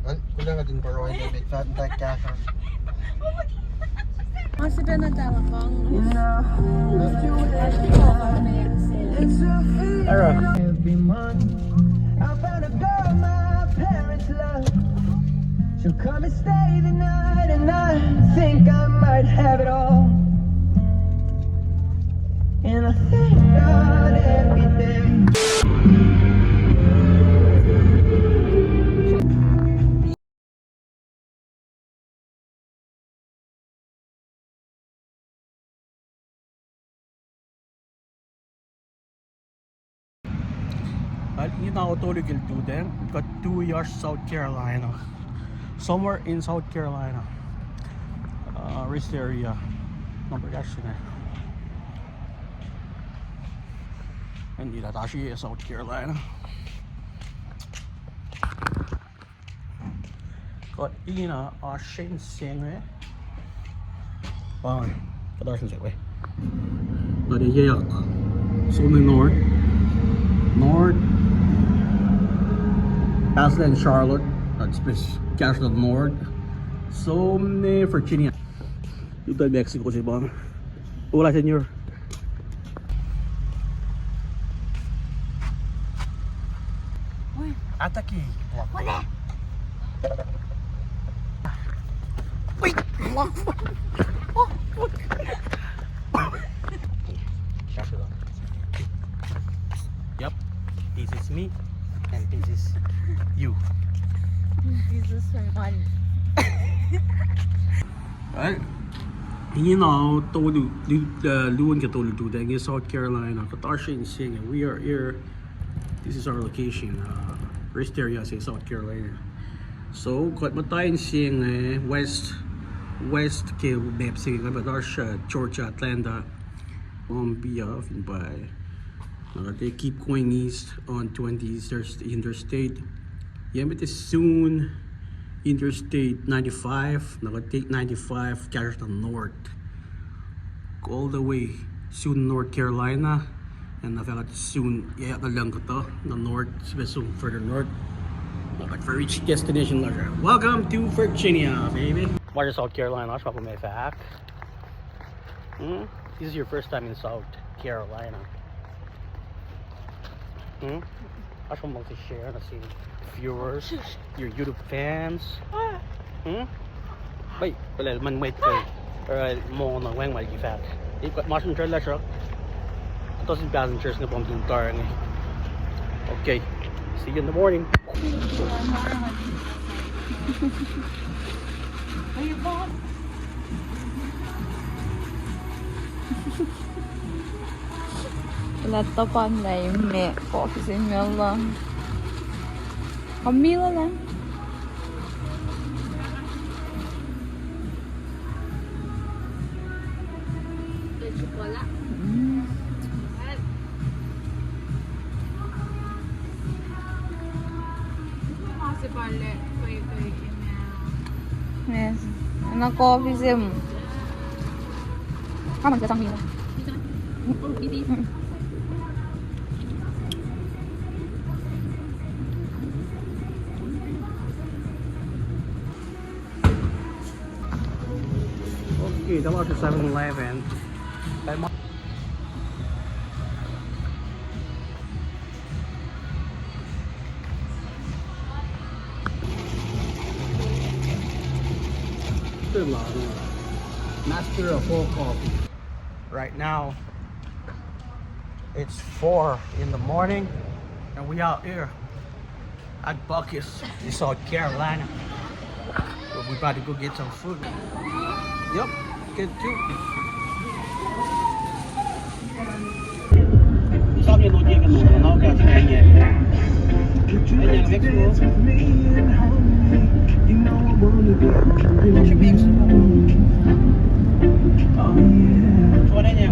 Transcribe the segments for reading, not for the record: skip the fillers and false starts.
Kulang ka din para wala may fat and ka. Kasi pinagkakang Every month I found a girl my parents love. She'll come and stay the night, and I think I might have it all. And I thank God every day. You know, tulog to them. Got 2 years South Carolina. Somewhere in South Carolina. Rest area. Number kasi na. Hindi na tashi South Carolina. Got ina Shen Seng eh. Bang. Kadarsan siya eh. Got a yak. So the north. Pasadena and Charlotte, that's Cashville North. So many Virginia. Dito tayo Mexico si Bang. Wala senyor. Uy, Ataki. wala! Wait! Cashville. Yep. This is me and this is you. Jesus naman. Right? You know, Luan Katolu do that in South Carolina. Katarshin Singh, we are here. This is our location. Rest area say South Carolina. So, got matayin Singh west ke Beb Singh, Katarsha, Georgia, Atlanta, Columbia, by. They keep going east on 20 interstate. Yeah, but soon interstate 95. Take 95 carries the north, all the way soon North Carolina, and I felt soon yeah the lang to the north, soon further north. But for each destination, welcome to Virginia, baby. Why South Carolina? That's probably my fact. This is your first time in South Carolina. I just want to share and see viewers, your YouTube fans. Wait, but man wait or more on when like you fat. You got much control that truck. Doesn't passengers na pong car. Okay, see you in the morning. Latapan na yung coffee sa inyo lang. Kamila lang. Wala. Yes. Ano coffee sim? Kaman ka sambil. Okay, that was the 7-Eleven. Master of full coffee. Right now, it's 4 in the morning, and we out here at Bucky's in South Carolina. But we about to go get some food. Yep, get you. Sabi mo di ka no ka sa kanya. Kanya next row. What's your beef? What in here?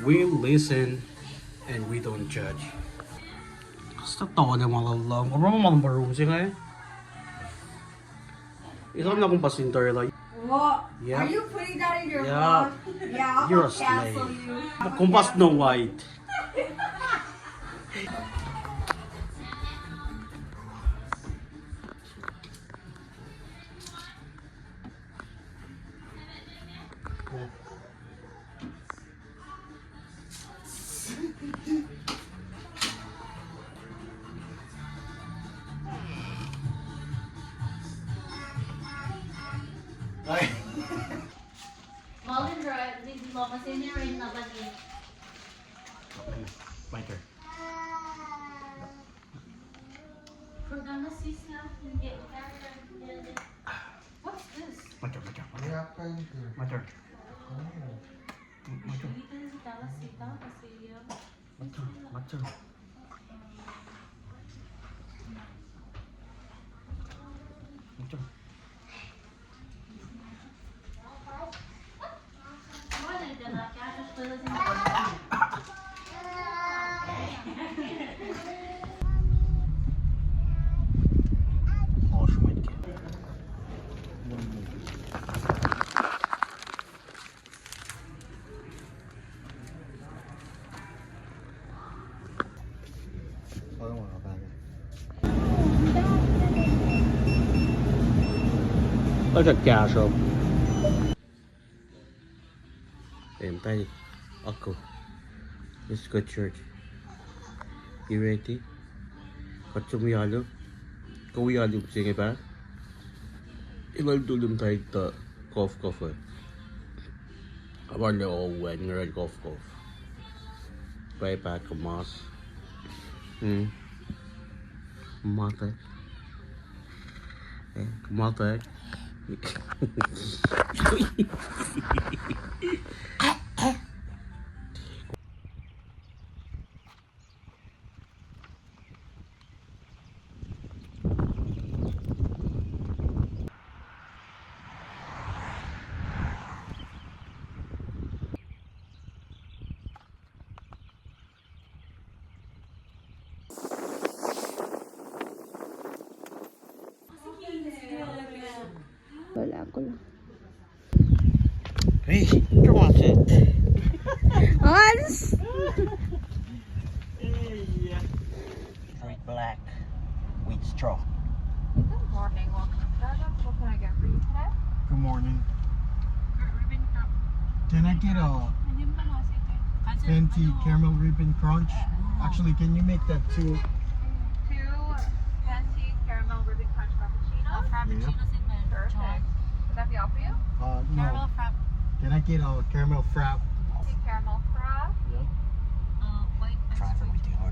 We listen and we don't judge. Basta tawa na malalang. Kung mo malang barum siya ngayon. Isang na kong pasintor like. What? Yep. Are you putting that in your Yep. vlog? Yeah, I'll You're a cancel slave. you. Kung pas no white. Malin Drive, di ba kasi ni Rain na ba niya? My turn. Programa sis na, hindi. What's this? My turn, my turn. What happened here? My turn. Oh. My turn. Dito na si Tala Sita kasi My turn. My turn. My turn. wala na dala kaya sa pala si Oh, schmeckt. Parang mga bagay. Look at casual. And tayo. Ako. Let's go church. You ready? Kacang uyalo. Kau uyalo sige ba? Ilan tulong tayo ta cough cough. Abar na when you're cough cough. Bye back mas. Mata. Mata. Wala ko lang. Hey, you watch it. Hans! Straight black with straw. Good morning. Welcome to Starbucks. What can I get for you today? Good morning. Can I get a venti caramel ribbon crunch? Actually, can you make that too? 2 venti caramel ribbon crunch frappuccinos. Perfect. Would that be all for you? No. Can I get a caramel frap? Caramel frap.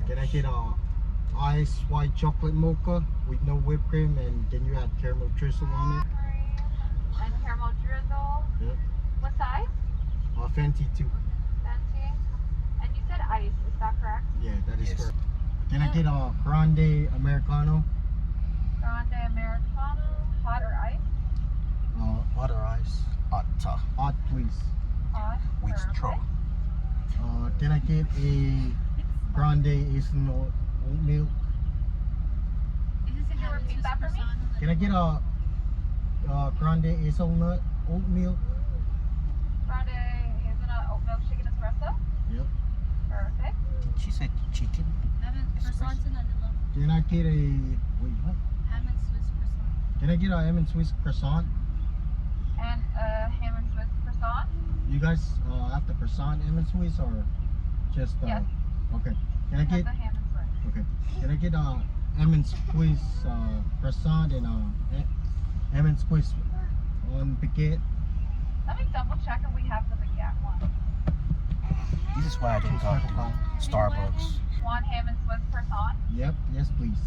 Can I get a ice white chocolate mocha with no whipped cream, and can you add caramel drizzle on it? And caramel drizzle. Yep. What size? Venti too. Venti. And you said ice, is that correct? Yeah, that is correct. Can I get a grande americano? Grande Americano. Hot or ice? Hot or ice? Hot, please. Hot. Perfect. Can I get a grande hazelnut oatmeal? Can you repeat that for me? Can I get a grande hazelnut oatmeal? Grande hazelnut oat milkshake and espresso. Yep. Perfect. She said chicken. Can I get a wait what? Can I get a ham and Swiss croissant? And a ham and Swiss croissant. You guys have the croissant ham and Swiss or just Yes. Okay. Can I Have get the ham and Swiss. okay? Can I get a ham and Swiss croissant and ham and Swiss on baguette? Let me double check if we have the baguette one. This is why I don't talk to Starbucks. One ham and Swiss croissant. Yep, yes please.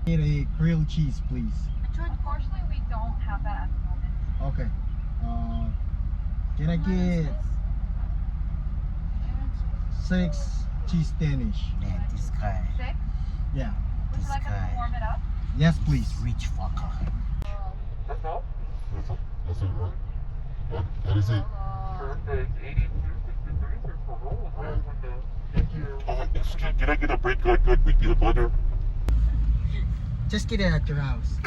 Need a grilled cheese please. Unfortunately, we don't have that at the moment. Okay. Can I get 6 cheese Danish? Man, this guy, 6. Yeah. Would you like us to warm it up? Yes please. rich fucker. That's all? That's it, right? That is it. Perfect. 82.63 for rolls. Thank you. Can I get a bread good with peanut butter? Just get it at your house.